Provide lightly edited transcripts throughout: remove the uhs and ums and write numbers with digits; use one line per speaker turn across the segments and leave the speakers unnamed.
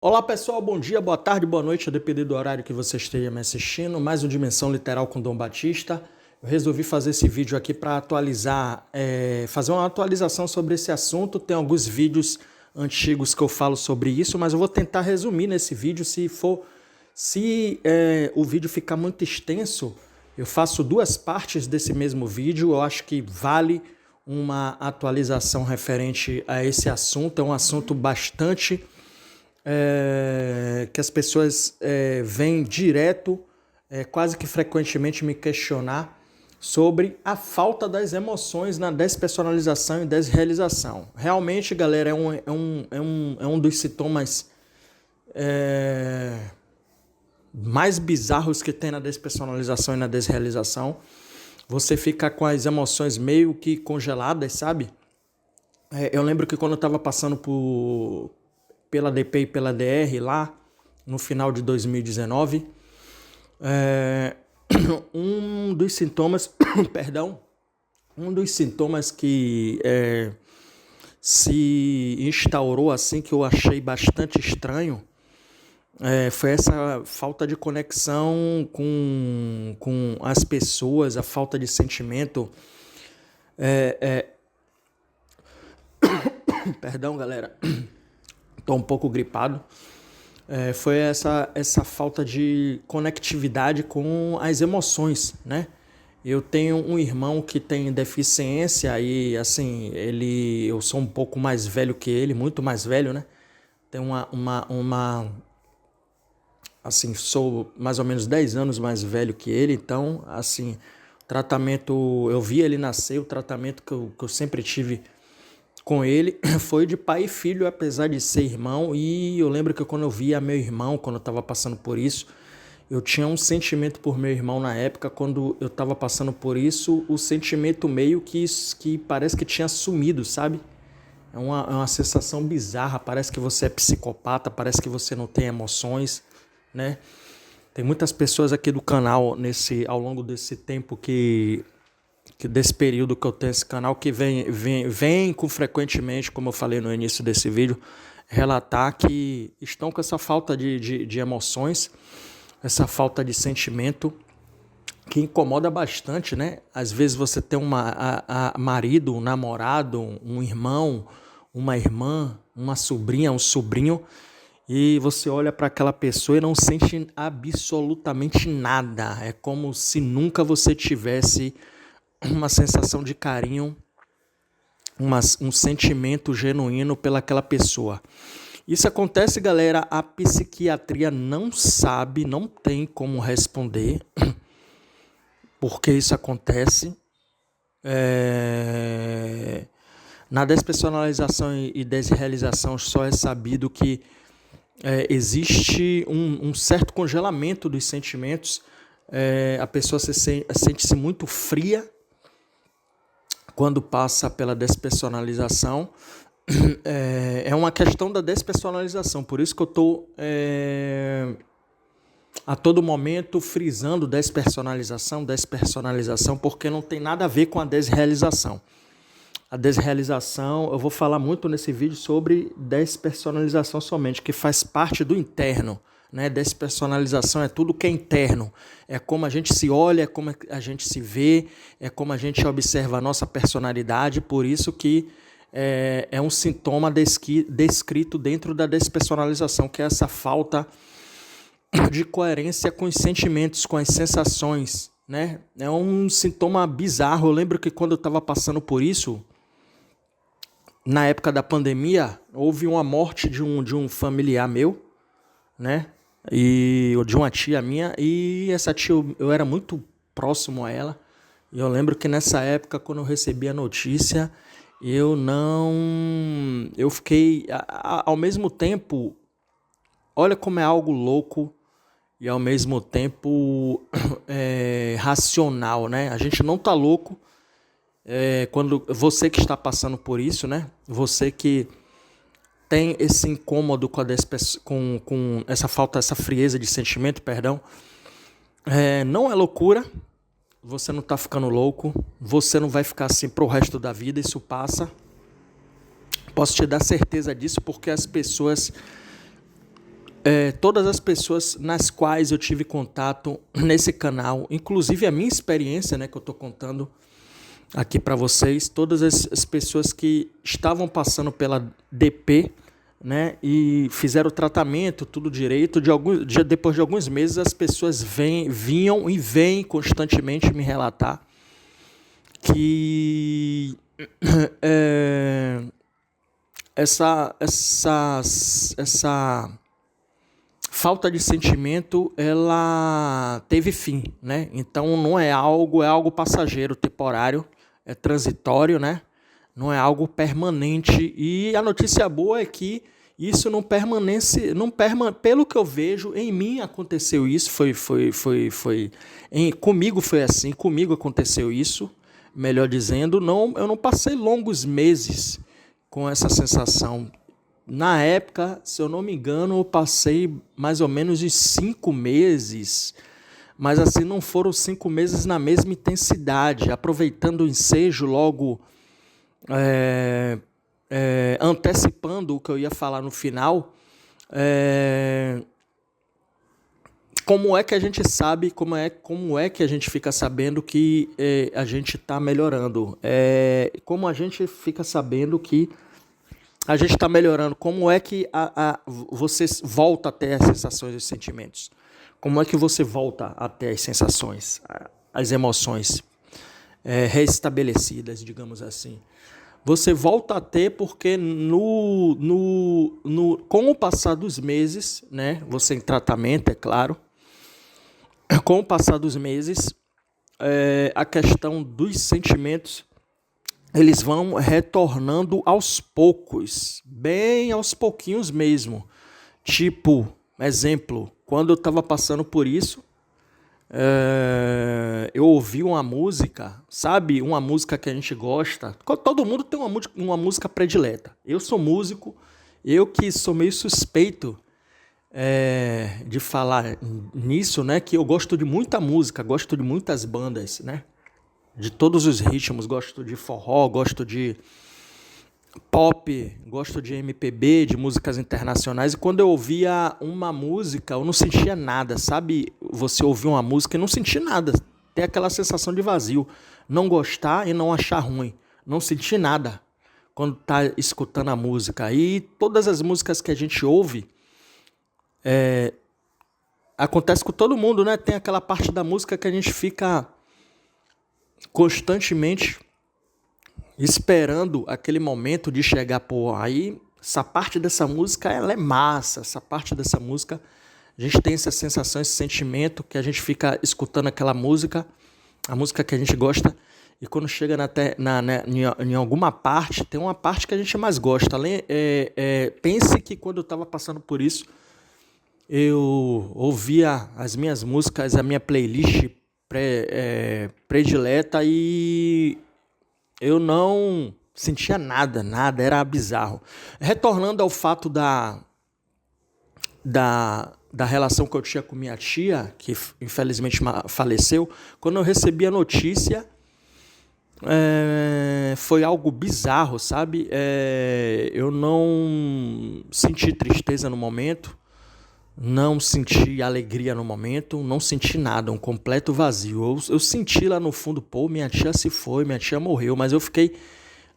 Olá pessoal, bom dia, boa tarde, boa noite, a depender do horário que você esteja me assistindo. Mais um Dimensão Literal com Dom Batista. Eu resolvi fazer esse vídeo aqui para atualizar, fazer uma atualização sobre esse assunto. Tem alguns vídeos antigos que eu falo sobre isso, mas eu vou tentar resumir nesse vídeo. Se o vídeo ficar muito extenso, eu faço duas partes desse mesmo vídeo. Eu acho que vale uma atualização referente a esse assunto. É um assunto bastante que as pessoas vêm direto, quase que frequentemente me questionar sobre a falta das emoções na despersonalização e desrealização. Realmente, galera, é um dos sintomas mais bizarros que tem na despersonalização e na desrealização. Você fica com as emoções meio que congeladas, sabe? Eu lembro que quando eu estava passando pela DP e pela DR lá no final de 2019, um dos sintomas, perdão, um dos sintomas que se instaurou assim, que eu achei bastante estranho, foi essa falta de conexão com as pessoas, a falta de sentimento. Perdão, galera. Estou um pouco gripado. Foi essa falta de conectividade com as emoções, né? Eu tenho um irmão que tem deficiência e, assim, eu sou um pouco mais velho que ele, muito mais velho, né? Tem assim, sou mais ou menos 10 anos mais velho que ele, então, assim, eu vi ele nascer, o tratamento que eu sempre tive com ele foi de pai e filho, apesar de ser irmão. E eu lembro que quando eu via meu irmão, quando eu estava passando por isso, eu tinha um sentimento por meu irmão na época. Quando eu estava passando por isso, o sentimento meio que parece que tinha sumido, sabe? É uma sensação bizarra, parece que você é psicopata, parece que você não tem emoções, né? Tem muitas pessoas aqui do canal ao longo desse tempo desse período que eu tenho esse canal, que vem com frequentemente, como eu falei no início desse vídeo, relatar que estão com essa falta de emoções, essa falta de sentimento, que incomoda bastante, né? Às vezes você tem marido, um namorado, um irmão, uma irmã, uma sobrinha, um sobrinho, e você olha para aquela pessoa e não sente absolutamente nada. É como se nunca você tivesse uma sensação de carinho, um sentimento genuíno pelaquela pessoa. Isso acontece, galera, a psiquiatria não sabe, não tem como responder porque isso acontece. Na despersonalização e desrealização só é sabido que existe um certo congelamento dos sentimentos. A pessoa sente-se muito fria quando passa pela despersonalização. É uma questão da despersonalização, por isso que eu estou a todo momento frisando despersonalização, porque não tem nada a ver com a desrealização. A desrealização, eu vou falar muito nesse vídeo sobre despersonalização somente, que faz parte do interno, né? Despersonalização é tudo que é interno, é como a gente se olha, é como a gente se vê, é como a gente observa a nossa personalidade. Por isso que é um sintoma descrito dentro da despersonalização, que é essa falta de coerência com os sentimentos, com as sensações, né? É um sintoma bizarro. Eu lembro que quando eu estava passando por isso, na época da pandemia, houve uma morte de um familiar meu, né? E de uma tia minha, e essa tia eu era muito próximo a ela. E eu lembro que nessa época, quando eu recebi a notícia, eu fiquei ao mesmo tempo, olha como é algo louco e ao mesmo tempo racional, né? A gente não tá louco quando você que está passando por isso, né? Você que tem esse incômodo com essa falta, essa frieza de sentimento, perdão. Não é loucura, você não está ficando louco, você não vai ficar assim pro resto da vida, isso passa. Posso te dar certeza disso porque as pessoas todas as pessoas nas quais eu tive contato nesse canal, inclusive a minha experiência, né, que eu estou contando aqui para vocês, todas as pessoas que estavam passando pela DP, né, e fizeram o tratamento, tudo direito, depois de alguns meses as pessoas vinham e vêm constantemente me relatar que essa falta de sentimento, ela teve fim, né? Então não é algo passageiro, temporário, é transitório, né? Não é algo permanente. E a notícia boa é que isso não permanece, pelo que eu vejo, em mim aconteceu isso, comigo foi assim, comigo aconteceu isso, melhor dizendo, eu não passei longos meses com essa sensação. Na época, se eu não me engano, eu passei mais ou menos de 5 meses, mas assim não foram 5 meses na mesma intensidade, aproveitando o ensejo logo, antecipando o que eu ia falar no final. Como é que a gente sabe, como é que a gente fica sabendo que a gente está melhorando? Como a gente fica sabendo que a gente está melhorando? Como é que você volta a ter as sensações e os sentimentos? Como é que você volta a ter as sensações, as emoções restabelecidas, digamos assim? Você volta a ter porque com o passar dos meses, né, você em tratamento, é claro, com o passar dos meses, a questão dos sentimentos, eles vão retornando aos poucos, bem aos pouquinhos mesmo. Tipo, exemplo, quando eu estava passando por isso, eu ouvi uma música, sabe? Uma música que a gente gosta. Todo mundo tem uma música predileta. Eu sou músico, eu que sou meio suspeito de falar nisso, né? Que eu gosto de muita música, gosto de muitas bandas, né? De todos os ritmos, gosto de forró, gosto de pop, gosto de MPB, de músicas internacionais. E quando eu ouvia uma música, eu não sentia nada, sabe? Você ouvir uma música e não sentir nada, ter aquela sensação de vazio, não gostar e não achar ruim, não sentir nada quando está escutando a música. E todas as músicas que a gente ouve, acontece com todo mundo, né? Tem aquela parte da música que a gente fica constantemente esperando aquele momento de chegar, aí essa parte dessa música, ela é massa, essa parte dessa música, a gente tem essa sensação, esse sentimento que a gente fica escutando aquela música, a música que a gente gosta, e quando chega em alguma parte, tem uma parte que a gente mais gosta. Pense que quando eu estava passando por isso, eu ouvia as minhas músicas, a minha playlist predileta, e eu não sentia nada, era bizarro. Retornando ao fato da relação que eu tinha com minha tia, que infelizmente faleceu, quando eu recebi a notícia, foi algo bizarro, sabe? Eu não senti tristeza no momento, não senti alegria no momento, não senti nada, um completo vazio. Eu senti lá no fundo, minha tia se foi, minha tia morreu, mas eu fiquei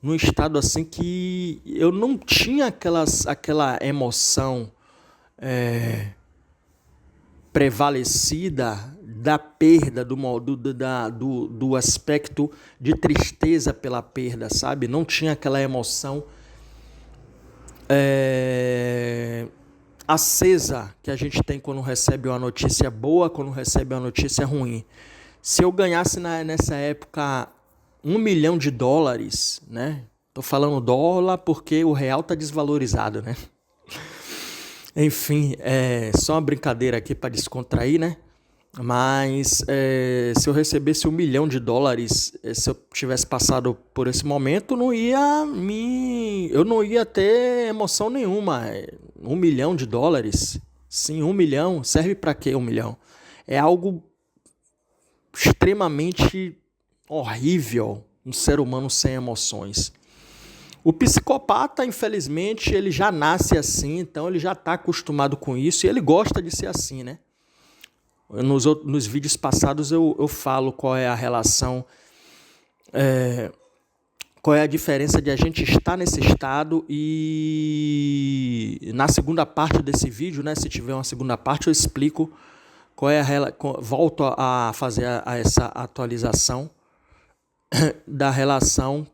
num estado assim que eu não tinha aquela emoção prevalecida da perda, do aspecto de tristeza pela perda, sabe? Não tinha aquela emoção acesa que a gente tem quando recebe uma notícia boa, quando recebe uma notícia ruim. Se eu ganhasse nessa época $1 milhão, né? Tô falando dólar porque o real tá desvalorizado, né? Enfim, só uma brincadeira aqui para descontrair, né? Mas se eu recebesse $1 milhão, se eu tivesse passado por esse momento, eu não ia ter emoção nenhuma. $1 milhão, sim, 1 milhão, serve para quê 1 milhão? É algo extremamente horrível, um ser humano sem emoções. O psicopata, infelizmente, ele já nasce assim, então ele já está acostumado com isso e ele gosta de ser assim, né? Nos vídeos passados eu falo qual é a relação, qual é a diferença de a gente estar nesse estado e na segunda parte desse vídeo, né? Se tiver uma segunda parte, eu explico qual é volto a fazer essa atualização da relação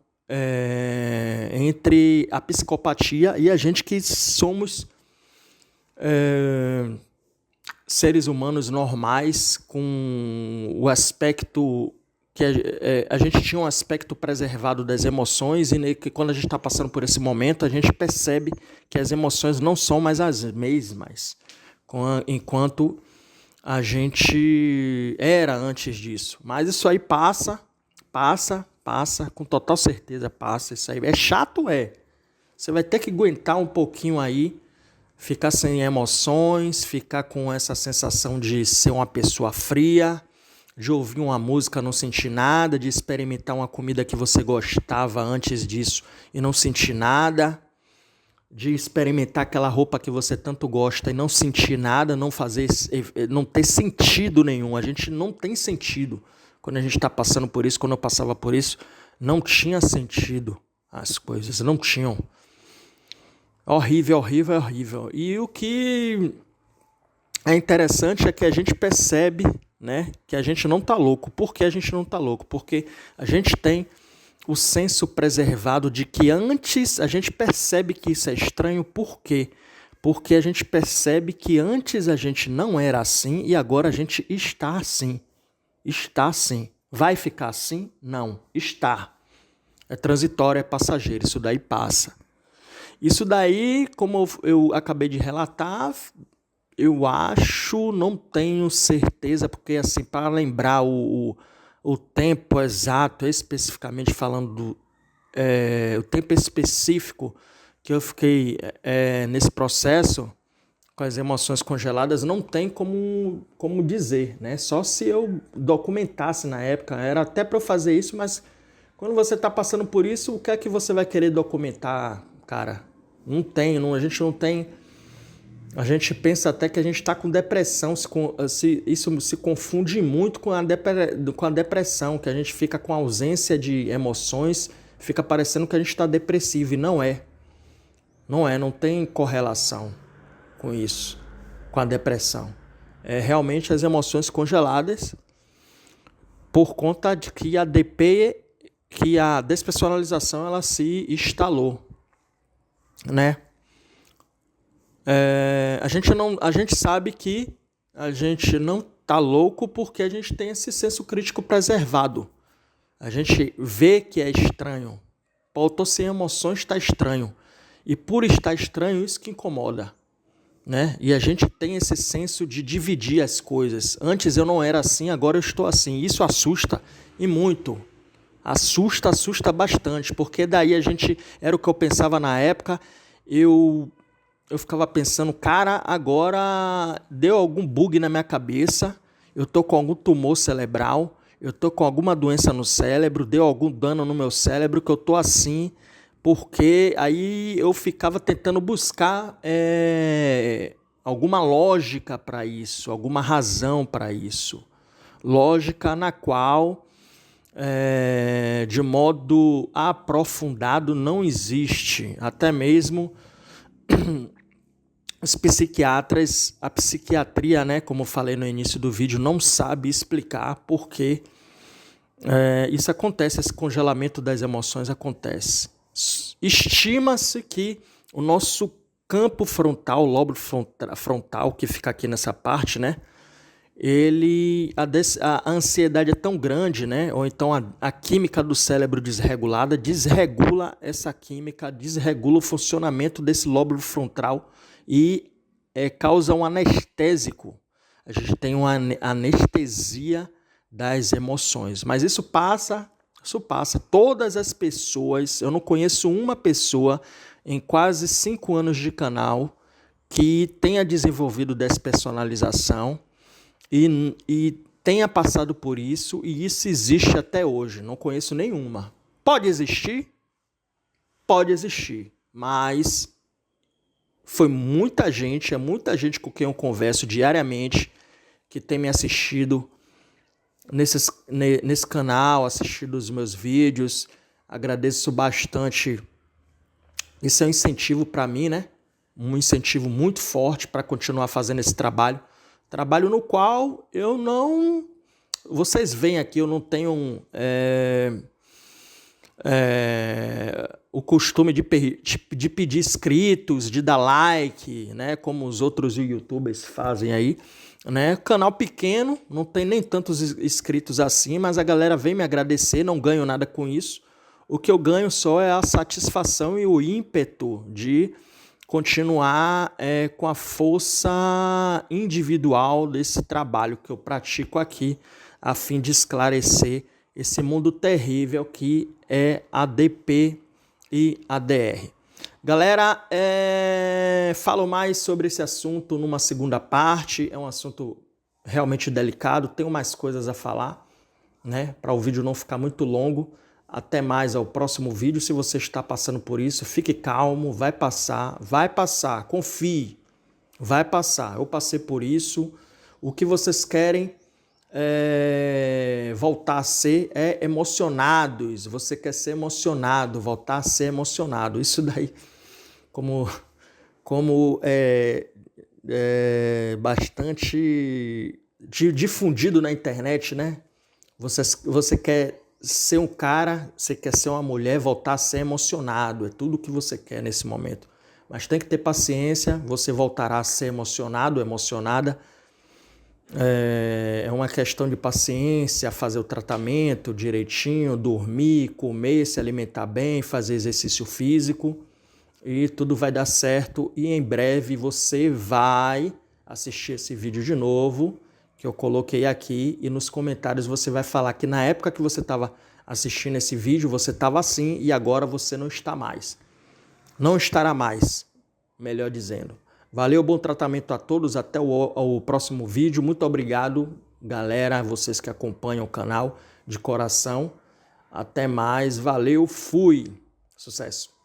entre a psicopatia e a gente que somos seres humanos normais com o aspecto que a gente tinha um aspecto preservado das emoções e que quando a gente está passando por esse momento a gente percebe que as emoções não são mais as mesmas enquanto a gente era antes disso. Mas isso aí passa, com total certeza passa. Isso aí é chato, Você vai ter que aguentar um pouquinho aí, ficar sem emoções, ficar com essa sensação de ser uma pessoa fria, de ouvir uma música não sentir nada, de experimentar uma comida que você gostava antes disso e não sentir nada, de experimentar aquela roupa que você tanto gosta e não sentir nada, não ter sentido nenhum. A gente não tem sentido. Quando a gente está passando por isso, quando eu passava por isso, não tinha sentido as coisas, não tinham. Horrível. E o que é interessante é que a gente percebe, né, que a gente não está louco. Por que a gente não está louco? Porque a gente tem o senso preservado de que antes a gente percebe que isso é estranho. Por quê? Porque a gente percebe que antes a gente não era assim e agora a gente está assim. Está assim. Vai ficar assim? Não. Está. É transitório, é passageiro. Isso daí passa. Isso daí, como eu acabei de relatar, eu acho, não tenho certeza, porque assim, para lembrar o tempo exato, especificamente falando o tempo específico que eu fiquei nesse processo, com as emoções congeladas, não tem como dizer, né? Só se eu documentasse na época, era até para eu fazer isso, mas quando você está passando por isso, o que é que você vai querer documentar, cara? Não tem, a gente não tem. A gente pensa até que a gente está com depressão, isso se confunde muito com a depressão, que a gente fica com ausência de emoções, fica parecendo que a gente está depressivo, e não é. Não tem correlação com isso, com a depressão. É realmente as emoções congeladas por conta de que a despersonalização, ela se instalou, né? A gente sabe que a gente não tá louco porque a gente tem esse senso crítico preservado. A gente vê que é estranho. Pô, eu tô sem emoções, está estranho. E por estar estranho, isso que incomoda, né? E a gente tem esse senso de dividir as coisas. Antes eu não era assim, agora eu estou assim. Isso assusta e muito. Assusta bastante, porque daí era o que eu pensava na época, eu ficava pensando, cara, agora deu algum bug na minha cabeça, eu tô com algum tumor cerebral, eu tô com alguma doença no cérebro, deu algum dano no meu cérebro que eu tô assim, porque aí eu ficava tentando buscar alguma lógica para isso, alguma razão para isso. Lógica na qual, de modo aprofundado, não existe. Até mesmo os psiquiatras, a psiquiatria, né, como eu falei no início do vídeo, não sabe explicar por que isso acontece, esse congelamento das emoções acontece. Estima-se que o nosso campo frontal, o lóbulo frontal, que fica aqui nessa parte, né, a ansiedade é tão grande, né, ou então a química do cérebro desregulada desregula essa química, desregula o funcionamento desse lóbulo frontal e causa um anestésico. A gente tem uma anestesia das emoções. Mas isso passa. Todas as pessoas, eu não conheço uma pessoa em quase 5 anos de canal que tenha desenvolvido despersonalização e tenha passado por isso, e isso existe até hoje. Não conheço nenhuma. Pode existir? pode existir, mas foi muita gente, é muita gente com quem eu converso diariamente, que tem me assistido nesse canal, assistido os meus vídeos. Agradeço bastante. Isso é um incentivo para mim, né? Um incentivo muito forte para continuar fazendo esse trabalho. Trabalho no qual eu não... Vocês veem aqui, eu não tenho o costume de pedir inscritos, de dar like, né? Como os outros youtubers fazem aí, né? Canal pequeno, não tem nem tantos inscritos assim, mas a galera vem me agradecer, não ganho nada com isso. O que eu ganho só é a satisfação e o ímpeto de continuar com a força individual desse trabalho que eu pratico aqui, a fim de esclarecer esse mundo terrível que é a DP e a DR. Galera, falo mais sobre esse assunto numa segunda parte. É um assunto realmente delicado, tenho mais coisas a falar, né? Para o vídeo não ficar muito longo. Até mais ao próximo vídeo. Se você está passando por isso, fique calmo, vai passar, confie, vai passar. Eu passei por isso. O que vocês querem voltar a ser emocionados. Você quer ser emocionado, voltar a ser emocionado. Isso daí, como bastante difundido na internet, né? Você quer ser um cara, você quer ser uma mulher, voltar a ser emocionado. É tudo o que você quer nesse momento. Mas tem que ter paciência, você voltará a ser emocionado, emocionada. É uma questão de paciência, fazer o tratamento direitinho, dormir, comer, se alimentar bem, fazer exercício físico e tudo vai dar certo. E em breve você vai assistir esse vídeo de novo, que eu coloquei aqui, e nos comentários você vai falar que na época que você estava assistindo esse vídeo, você estava assim e agora você não está mais. Não estará mais, melhor dizendo. Valeu, bom tratamento a todos, até o próximo vídeo. Muito obrigado, galera, vocês que acompanham o canal de coração. Até mais, valeu, fui. Sucesso.